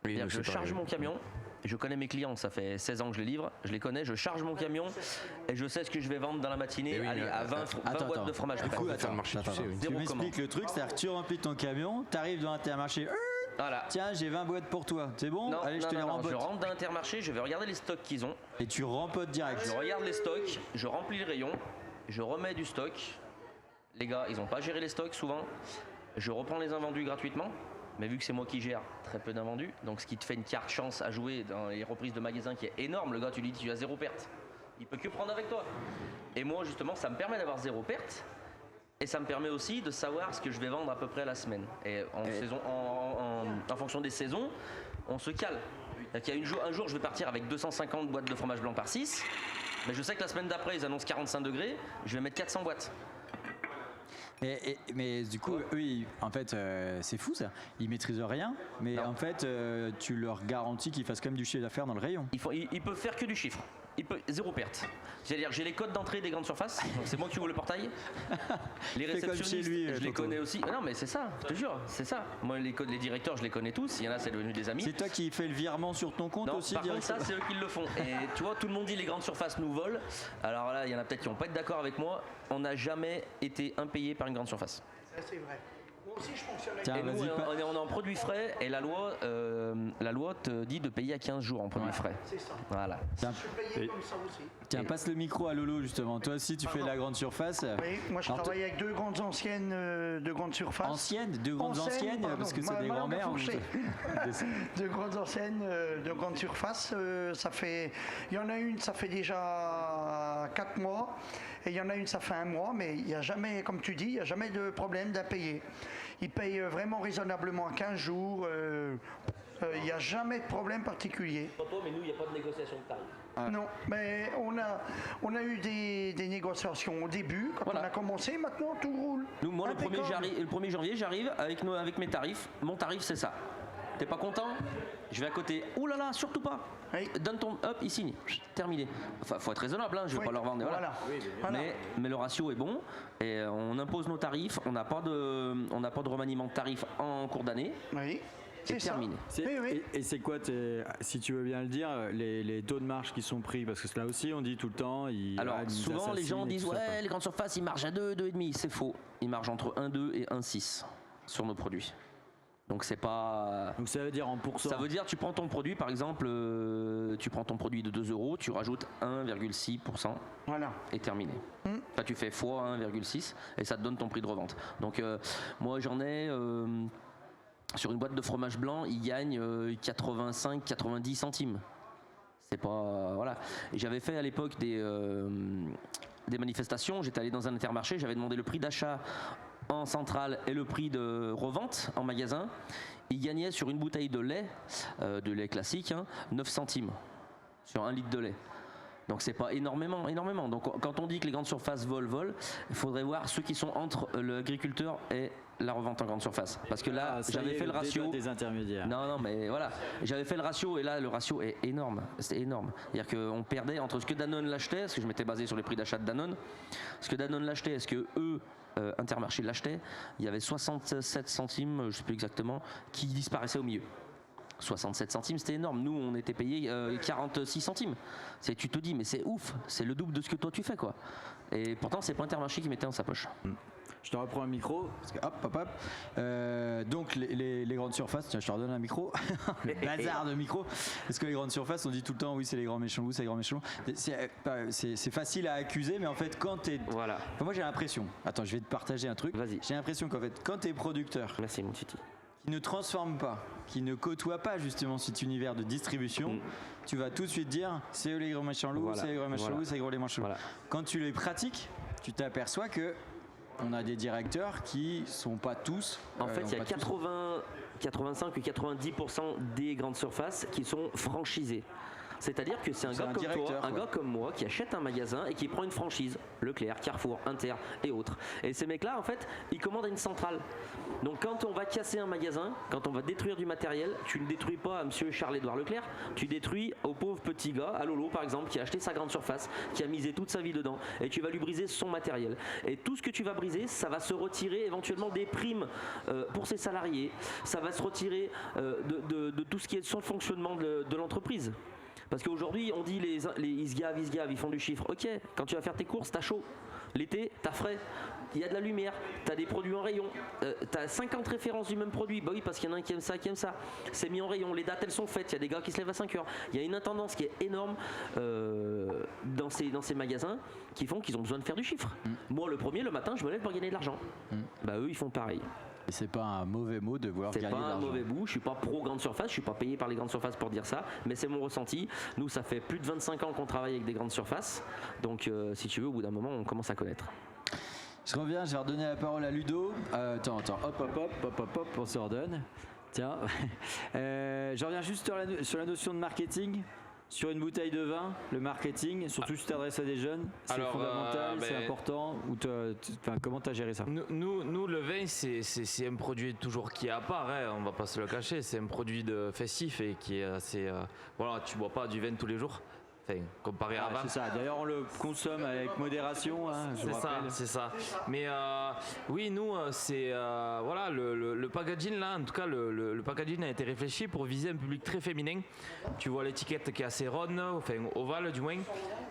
Oui, C'est-à-dire mais que je c'est charge pareil. mon camion, je connais mes clients, ça fait 16 ans que je les livre, je les connais, je charge mon camion et je sais ce que je vais vendre dans la matinée. Eh oui, allez, mais à 20 boîtes de fromage. Du coup, Faire attends, le marché, tu sais, oui. Tu Zéro m'expliques commande. le truc, c'est-à-dire que tu remplis ton camion, t'arrives dans Intermarché, Voilà. tiens, j'ai 20 boîtes pour toi, c'est bon? Non, Allez, je non, te les non, non, rempote. je rentre dans Intermarché, je vais regarder les stocks qu'ils ont, Et tu rempotes direct. je regarde les stocks, je remplis le rayon, je remets du stock. Les gars, ils n'ont pas géré les stocks souvent. Je reprends les invendus gratuitement, mais vu que c'est moi qui gère, très peu d'invendus. Donc ce qui te fait une carte chance à jouer dans les reprises de magasins qui est énorme. Le gars, tu lui dis tu as 0 perte. Il peut que prendre avec toi. Et moi, justement, ça me permet d'avoir 0 perte. Et ça me permet aussi de savoir ce que je vais vendre à peu près à la semaine. Et en fonction des saisons, on se cale. Il y a un jour, je vais partir avec 250 boîtes de fromage blanc par 6. Mais je sais que la semaine d'après, ils annoncent 45 degrés. Je vais mettre 400 boîtes. Mais du coup, eux, en fait, c'est fou ça. Ils maîtrisent rien, mais Non. en fait, tu leur garantis qu'ils fassent quand même du chiffre d'affaires dans le rayon. Ils peuvent faire que du chiffre. 0 perte. C'est-à-dire, j'ai les codes d'entrée des grandes surfaces. Donc c'est moi qui ouvre le portail. Les Fais comme réceptionnistes, chez lui, je les tonton. connais aussi. Non, mais c'est ça, je te jure, c'est ça. Moi, les directeurs, je les connais tous. Il y en a, c'est devenu des amis. C'est toi qui fais le virement sur ton compte Non, aussi par contre, ça, directement. c'est eux qui le font. Et tu vois, tout le monde dit les grandes surfaces nous volent. Alors là, il y en a peut-être qui vont pas être d'accord avec moi. On n'a jamais été impayé par une grande surface. Ça, c'est vrai. Moi aussi, je fonctionne avec Tiens, Et nous, vas-y, on est en produits frais et la loi te dit de payer à 15 jours en produits frais. C'est ça. Voilà. Tiens, Je suis payé comme ça aussi. tiens, passe le micro à Lolo justement. Toi aussi, tu fais de la grande surface. Oui, moi je Alors, travaille avec 2 grandes anciennes de grandes surfaces. Anciennes, deux grandes anciennes, pardon, parce que c'est des ma langue a grands-mères. fourché. ou- De grandes enseignes, de grandes surfaces, ça fait. Il y en a une, ça fait déjà 4 mois et il y en a une ça fait 1 mois, mais il n'y a jamais, comme tu dis, il n'y a jamais de problème d'impayé. Ils payent vraiment raisonnablement à 15 jours. Il n'y a jamais de problème particulier. Mais nous, il n'y a pas de négociation de tarifs. Non, mais on a eu des négociations au début, quand Voilà. on a commencé, maintenant tout roule. Nous, moi, le Impeccable. 1er janvier, j'arrive avec mes tarifs. Mon tarif, c'est ça. T'es pas content? Je vais à côté. Ouh là là, surtout pas. Oui. Donne ton. Hop, il signe. Terminé. Enfin, faut être raisonnable, hein, je vais Oui. pas leur vendre. Voilà. Voilà. Mais le ratio est bon et on impose nos tarifs. On n'a pas de remaniement de tarifs en cours d'année. Oui, C'est c'est ça. terminé. Oui. Et c'est quoi, si tu veux bien le dire, les taux de marge qui sont pris? Parce que là aussi, on dit tout le temps. Alors, ils nous souvent, les gens assassinent et disent tout ça, quoi. ouais, les grandes surfaces, ils margent à 2, 2,5. C'est faux. Ils margent entre 1,2 et 1,6 sur nos produits. Donc, c'est pas. Donc ça veut dire en pourcent. Ça veut dire, tu prends ton produit, par exemple, tu prends ton produit de 2 euros, tu rajoutes 1,6% Voilà. et terminé. Là, tu fais fois 1,6 et ça te donne ton prix de revente. Donc, moi, j'en ai. Sur une boîte de fromage blanc, ils gagnent 85-90 centimes. C'est pas. Voilà. Et j'avais fait à l'époque des manifestations. J'étais allé dans un Intermarché, j'avais demandé le prix d'achat en centrale et le prix de revente en magasin. Ils gagnaient sur une bouteille de lait classique, 9 centimes sur 1 litre de lait. Donc c'est pas énormément. Donc quand on dit que les grandes surfaces volent, il faudrait voir ceux qui sont entre l'agriculteur et la revente en grande surface. Parce que là, j'avais fait le ratio des intermédiaires. Non, mais voilà. J'avais fait le ratio et là, le ratio est énorme. C'était énorme. C'est-à-dire qu'on perdait entre ce que Danone l'achetait, parce que je m'étais basé sur les prix d'achat de Danone, ce que Danone l'achetait et ce que eux, Intermarché l'achetaient, il y avait 67 centimes, je ne sais plus exactement, qui disparaissaient au milieu. 67 centimes, c'était énorme. Nous, on était payé 46 centimes. Tu te dis, mais c'est ouf, c'est le double de ce que toi tu fais, quoi. Et pourtant, c'est pas Intermarché qui mettait dans sa poche. Je te reprends un micro. Parce que, hop. Donc les grandes surfaces, tiens, je te redonne un micro. Le bazar de micro. Parce que les grandes surfaces, on dit tout le temps, oui, c'est les grands méchants loups, c'est les grands méchants loups. C'est facile à accuser, mais en fait, quand t'es. Voilà. Enfin, moi, j'ai l'impression. Attends, je vais te partager un truc. Vas-y. J'ai l'impression qu'en fait, quand t'es producteur, Merci, mon titi. qui ne transforme pas, qui ne côtoie pas justement cet univers de distribution, tu vas tout de suite dire c'est eux les grands méchants loups, Voilà. c'est les grands méchants loups, c'est les gros les méchants loups. Voilà. Quand tu les pratiques, tu t'aperçois que on a des directeurs qui sont pas tous. En fait, il y a ont pas tous- 85 ou 90% des grandes surfaces qui sont franchisées. C'est-à-dire que c'est un C'est gars un comme toi, directeur, un quoi. gars comme moi qui achète un magasin et qui prend une franchise, Leclerc, Carrefour, Inter et autres. Et ces mecs-là, en fait, ils commandent à une centrale. Donc quand on va casser un magasin, quand on va détruire du matériel, tu ne détruis pas à monsieur Charles-Édouard Leclerc, tu détruis au pauvre petit gars, à Lolo par exemple, qui a acheté sa grande surface, qui a misé toute sa vie dedans, et tu vas lui briser son matériel. Et tout ce que tu vas briser, ça va se retirer éventuellement des primes pour ses salariés, ça va se retirer de tout ce qui est sur le fonctionnement de l'entreprise. Parce qu'aujourd'hui, on dit les ils se gavent, ils font du chiffre. Ok, quand tu vas faire tes courses, t'as chaud. L'été, t'as frais. Il y a de la lumière. T'as des produits en rayon. T'as 50 références du même produit. Bah oui, parce qu'il y en a un qui aime ça, qui aime ça. C'est mis en rayon. Les dates, elles sont faites. Il y a des gars qui se lèvent à 5 heures. Il y a une intendance qui est énorme dans ces magasins qui font qu'ils ont besoin de faire du chiffre. Moi, le premier, le matin, je me lève pour gagner de l'argent. Bah eux, ils font pareil. Et c'est pas un mauvais mot de vouloir C'est gagner pas de un l'argent. mauvais bout, je suis pas pro grande surface, je suis pas payé par les grandes surfaces pour dire ça, mais c'est mon ressenti. Nous, ça fait plus de 25 ans qu'on travaille avec des grandes surfaces, donc si tu veux, au bout d'un moment, on commence à connaître. Je reviens, je vais redonner la parole à Ludo. Attends, hop, on se redonne. Tiens. Je reviens juste sur la notion de marketing. Sur une bouteille de vin, le marketing, surtout si tu t'adresses à des jeunes, c'est Alors, fondamental, c'est important. Comment tu as géré ça? Nous, le vin, c'est un produit toujours qui est à part, hein, on va pas se le cacher. C'est un produit de festif et qui est assez. Voilà, tu bois pas du vin tous les jours. Enfin, comparé à avant. C'est ça. D'ailleurs, on le consomme avec modération. Hein, je vous rappelle. C'est ça. Mais oui, nous, c'est voilà, le packaging là, en tout cas, le packaging a été réfléchi pour viser un public très féminin. Tu vois l'étiquette qui est assez ronde, enfin ovale du moins.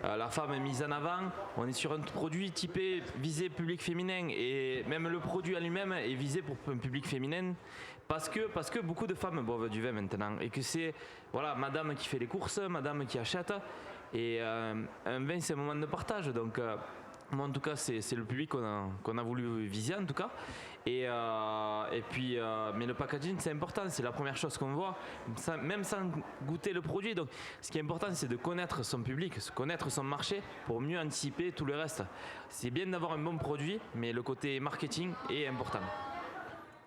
La femme est mise en avant. On est sur un produit typé visé public féminin et même le produit en lui-même est visé pour un public féminin. Parce que beaucoup de femmes boivent du vin maintenant et que c'est voilà, madame qui fait les courses, madame qui achète et un vin c'est un moment de partage donc Moi en tout cas c'est le public qu'on a voulu viser en tout cas. Et puis mais le packaging c'est important, c'est la première chose qu'on voit, même sans goûter le produit. Donc ce qui est important c'est de connaître son public, connaître son marché pour mieux anticiper tout le reste. C'est bien d'avoir un bon produit, mais le côté marketing est important.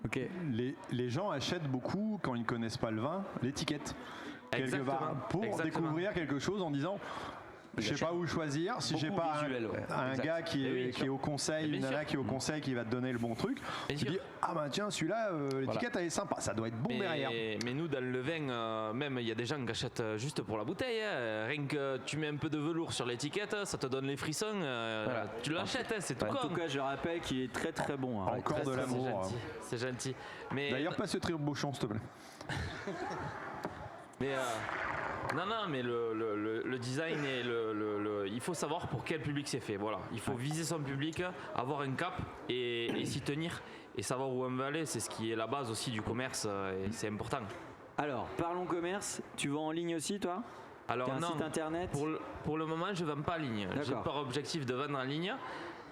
Ok. Les gens achètent beaucoup, quand ils ne connaissent pas le vin, l'étiquette. Quelque part, pour découvrir quelque chose en disant je sais pas où choisir, si j'ai pas un gars qui est au conseil, une nana qui est au conseil qui va te donner le bon truc, tu dis ah bah tiens celui-là l'étiquette elle est sympa, ça doit être bon derrière. Mais nous dans le vin, même il y a des gens qui achètent juste pour la bouteille, rien que tu mets un peu de velours sur l'étiquette, ça te donne les frissons, tu l'achètes, c'est tout. En tout cas je rappelle qu'il est très très bon. Encore de l'amour. C'est gentil. Mais d'ailleurs passe le tire-bouchon s'il te plaît. Mais non, mais le design et il faut savoir pour quel public c'est fait. Voilà, il faut viser son public, avoir un cap et s'y tenir et savoir où on veut aller. C'est ce qui est la base aussi du commerce et c'est important. Alors, parlons commerce. Tu vends en ligne aussi, toi ? Alors t'as un site internet ? Pour le moment, je ne vends pas en ligne. J'ai pas objectif de vendre en ligne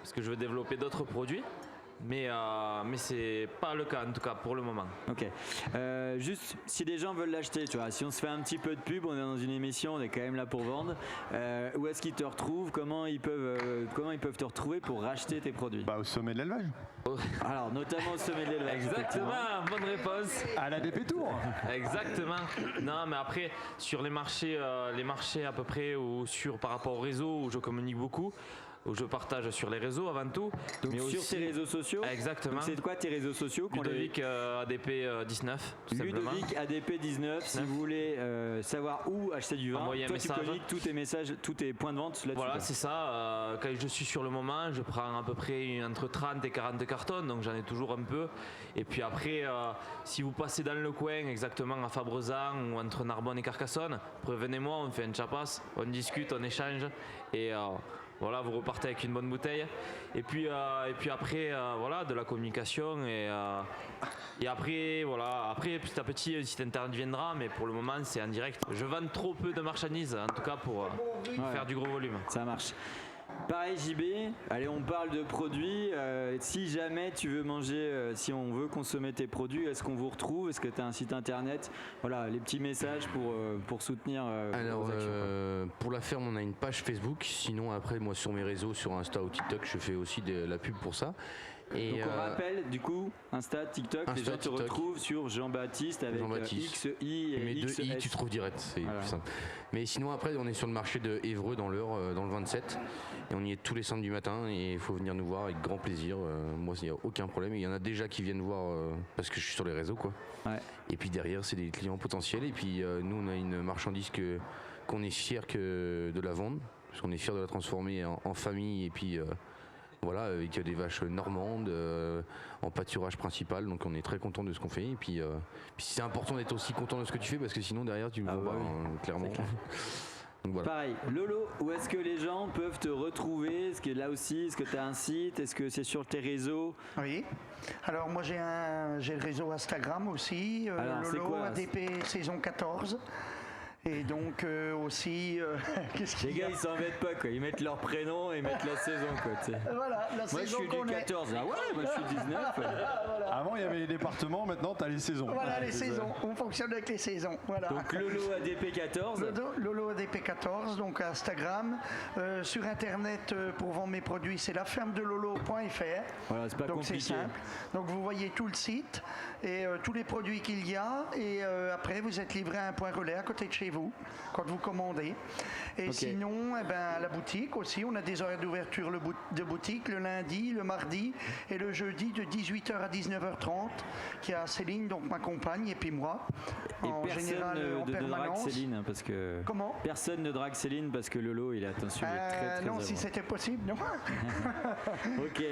parce que je veux développer d'autres produits. Mais c'est pas le cas en tout cas pour le moment. Ok. Juste si des gens veulent l'acheter, tu vois, si on se fait un petit peu de pub, on est dans une émission, on est quand même là pour vendre. Où est-ce qu'ils te retrouvent ? Comment ils peuvent te retrouver pour racheter tes produits ? Au sommet de l'élevage. Alors notamment au sommet de l'élevage. Exactement, bonne réponse. À l'ADP Tour. Exactement. Non mais après sur les marchés à peu près ou par rapport au réseau où je communique beaucoup. Où je partage sur les réseaux avant tout. Donc mais sur tes réseaux sociaux. Exactement. Donc c'est quoi tes réseaux sociaux ? Ludovic ADP 19. Ludovic ADP 19. Si vous voulez savoir où acheter du vin, toi tu communiques tous tes messages, tous tes points de vente là-dessus. Voilà, c'est ça. Quand je suis sur le moment, je prends à peu près entre 30 et 40 cartons, donc j'en ai toujours un peu. Et puis après, si vous passez dans le coin, exactement à Fabrezan ou entre Narbonne et Carcassonne, prévenez-moi, on fait un chapas, on discute, on échange et voilà, vous repartez avec une bonne bouteille. Et puis après, voilà, de la communication et après, voilà, après petit à petit, un site internet viendra, mais pour le moment, c'est en direct. Je vends trop peu de marchandises, en tout cas pour faire du gros volume. Ça marche. Pareil JB, allez on parle de produits, si jamais tu veux manger, si on veut consommer tes produits, est-ce qu'on vous retrouve ? Est-ce que tu as un site internet ? Voilà, les petits messages pour soutenir alors, vos actions. pour la ferme on a une page Facebook, sinon après moi sur mes réseaux, sur Insta ou TikTok je fais aussi de la pub pour ça. Et donc on rappelle du coup Insta, TikTok, les gens te retrouvent sur Jean-Baptiste avec XI et mes XS. deux I tu trouves direct, c'est plus simple. Mais sinon après on est sur le marché de Évreux dans l'Eure, dans le 27 et on y est tous les samedis du matin et il faut venir nous voir avec grand plaisir. Moi il n'y a aucun problème, il y en a déjà qui viennent voir parce que je suis sur les réseaux quoi. Ouais. Et puis derrière c'est des clients potentiels et puis nous on a une marchandise qu'on est fiers de la vendre parce qu'on est fiers de la transformer en famille et puis voilà, avec des vaches normandes en pâturage principal, donc on est très content de ce qu'on fait. Et puis c'est important d'être aussi content de ce que tu fais parce que sinon derrière tu vois clairement. Donc, voilà. Pareil, Lolo, où est-ce que les gens peuvent te retrouver ? Est-ce que là aussi, est-ce que tu as un site ? Est-ce que c'est sur tes réseaux ? Oui. Alors moi j'ai le réseau Instagram aussi, Lolo quoi, ADP saison 14. Et donc aussi, qu'est-ce qu'il Les gars ils s'embêtent pas quoi, ils mettent leur prénom et mettent la saison quoi. T'sais. Voilà, la moi je suis du 14, ah ouais, moi je suis 19. Voilà. Avant il y avait les départements, maintenant tu as les saisons. Voilà les saisons, on fonctionne avec les saisons. Voilà. Donc Lolo ADP 14. Lolo ADP 14, donc Instagram. Sur internet pour vendre mes produits, c'est lafermedelolo.fr. Voilà, c'est pas donc compliqué. C'est simple. Donc vous voyez tout le site et tous les produits qu'il y a et après vous êtes livré à un point relais à côté de chez vous quand vous commandez. Et sinon, à la boutique aussi, on a des horaires d'ouverture de boutique le lundi, le mardi et le jeudi de 18h à 19h30 qui a Céline, donc ma compagne, et puis moi. Et en général en permanence. Drague Céline parce que Comment ? Personne ne drague Céline parce que Lolo il est attention, il est très non, avant. si c'était possible, non. Ok.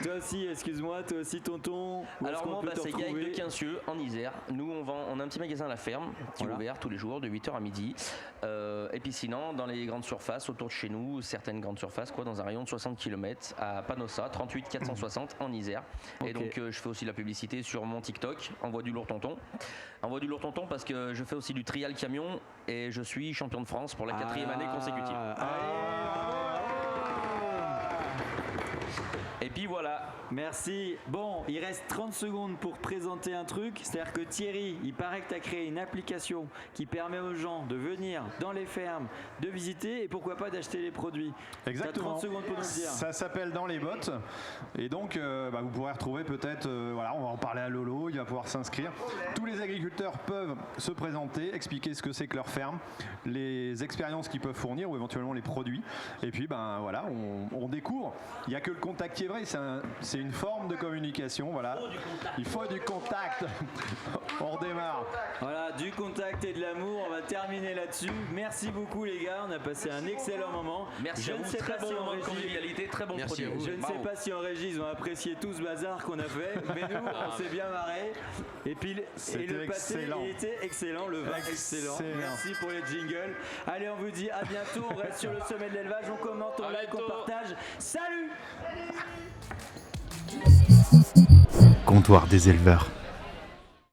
Toi aussi, excuse-moi, toi aussi tonton. Alors moi c'est Gaël de Quincieux en Isère. Nous on a un petit magasin à la ferme qui est ouvert tous les jours de 8h à midi. Et puis sinon dans les grandes surfaces autour de chez nous, certaines grandes surfaces dans un rayon de 60 km à Panossa, 38 460 en Isère. Et donc je fais aussi la publicité sur mon TikTok, Envoie du lourd tonton. Envoie du lourd tonton parce que je fais aussi du trial camion et je suis champion de France pour la 4e année consécutive. puis voilà. Merci. Bon, il reste 30 secondes pour présenter un truc. C'est-à-dire que Thierry, il paraît que tu as créé une application qui permet aux gens de venir dans les fermes, de visiter et pourquoi pas d'acheter les produits. Exactement. Tu as 30 secondes pour nous le dire. Ça s'appelle Dans les bottes. Et donc, vous pourrez retrouver peut-être, voilà, on va en parler à Lolo, il va pouvoir s'inscrire. Tous les agriculteurs peuvent se présenter, expliquer ce que c'est que leur ferme, les expériences qu'ils peuvent fournir ou éventuellement les produits. Et puis, voilà, on découvre. Il n'y a que le contact qui est vrai. C'est une forme de communication. Voilà. Il faut du contact. On redémarre. Voilà, du contact et de l'amour. On va terminer là-dessus. Merci beaucoup les gars. On a passé un excellent moment. Merci à vous, très bon moment de convivialité, très bon Merci produit. à vous. Je ne sais pas si en régie ils ont apprécié tout ce bazar qu'on a fait, mais nous on s'est bien marré. Et puis le pâté excellent. il était excellent, le vin excellent. Merci pour les jingles. Allez, on vous dit à bientôt. On reste sur le sommet de l'élevage. On commente, on like, on partage. Salut. Comptoir des éleveurs.